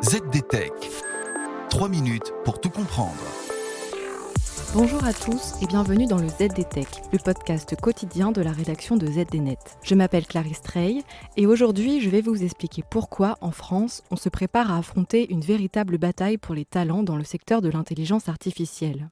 ZDTech. 3 minutes pour tout comprendre. Bonjour à tous et bienvenue dans le ZDTech, le podcast quotidien de la rédaction de ZDNet. Je m'appelle Clarisse Trey et aujourd'hui je vais vous expliquer pourquoi en France on se prépare à affronter une véritable bataille pour les talents dans le secteur de l'intelligence artificielle.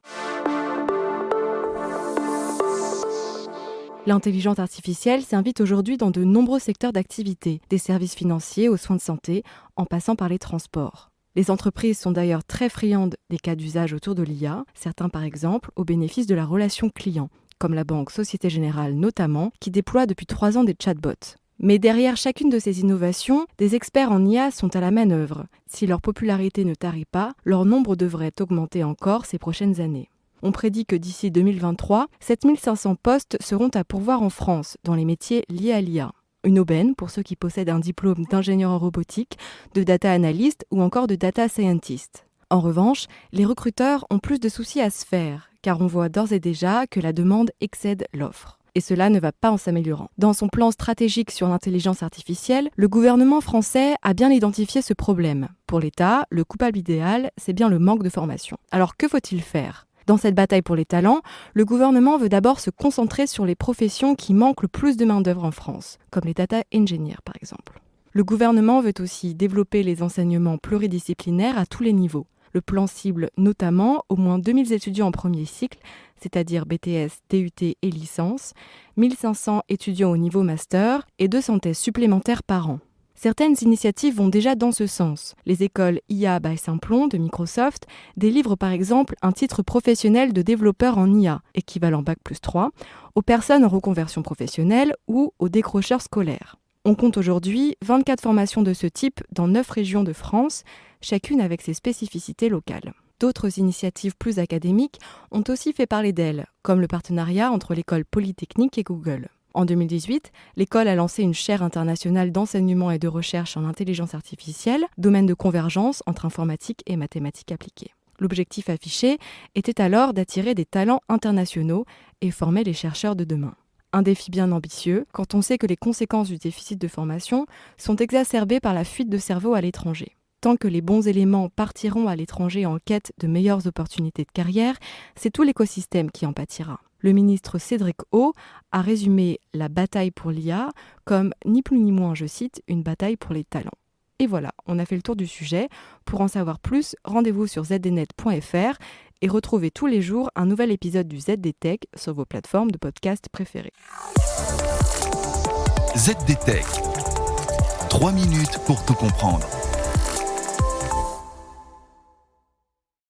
L'intelligence artificielle s'invite aujourd'hui dans de nombreux secteurs d'activité, des services financiers aux soins de santé, en passant par les transports. Les entreprises sont d'ailleurs très friandes des cas d'usage autour de l'IA, certains par exemple au bénéfice de la relation client, comme la banque Société Générale notamment, qui déploie depuis 3 ans des chatbots. Mais derrière chacune de ces innovations, des experts en IA sont à la manœuvre. Si leur popularité ne tarit pas, leur nombre devrait augmenter encore ces prochaines années. On prédit que d'ici 2023, 7500 postes seront à pourvoir en France dans les métiers liés à l'IA. Une aubaine pour ceux qui possèdent un diplôme d'ingénieur en robotique, de data analyst ou encore de data scientist. En revanche, les recruteurs ont plus de soucis à se faire, car on voit d'ores et déjà que la demande excède l'offre. Et cela ne va pas en s'améliorant. Dans son plan stratégique sur l'intelligence artificielle, le gouvernement français a bien identifié ce problème. Pour l'État, le coupable idéal, c'est bien le manque de formation. Alors que faut-il faire ? Dans cette bataille pour les talents, le gouvernement veut d'abord se concentrer sur les professions qui manquent le plus de main-d'œuvre en France, comme les data engineers par exemple. Le gouvernement veut aussi développer les enseignements pluridisciplinaires à tous les niveaux. Le plan cible notamment au moins 2000 étudiants en premier cycle, c'est-à-dire BTS, DUT et licence, 1500 étudiants au niveau master et 200 thèses supplémentaires par an. Certaines initiatives vont déjà dans ce sens. Les écoles IA by Simplon de Microsoft délivrent par exemple un titre professionnel de développeur en IA, équivalent Bac+3, aux personnes en reconversion professionnelle ou aux décrocheurs scolaires. On compte aujourd'hui 24 formations de ce type dans 9 régions de France, chacune avec ses spécificités locales. D'autres initiatives plus académiques ont aussi fait parler d'elles, comme le partenariat entre l'école Polytechnique et Google. En 2018, l'école a lancé une chaire internationale d'enseignement et de recherche en intelligence artificielle, domaine de convergence entre informatique et mathématiques appliquées. L'objectif affiché était alors d'attirer des talents internationaux et former les chercheurs de demain. Un défi bien ambitieux quand on sait que les conséquences du déficit de formation sont exacerbées par la fuite de cerveaux à l'étranger. Tant que les bons éléments partiront à l'étranger en quête de meilleures opportunités de carrière, c'est tout l'écosystème qui en pâtira. Le ministre Cédric O a résumé la bataille pour l'IA comme, ni plus ni moins, je cite, une bataille pour les talents. Et voilà, on a fait le tour du sujet. Pour en savoir plus, rendez-vous sur zdnet.fr et retrouvez tous les jours un nouvel épisode du ZDTech sur vos plateformes de podcast préférées. ZDTech. 3 minutes pour tout comprendre.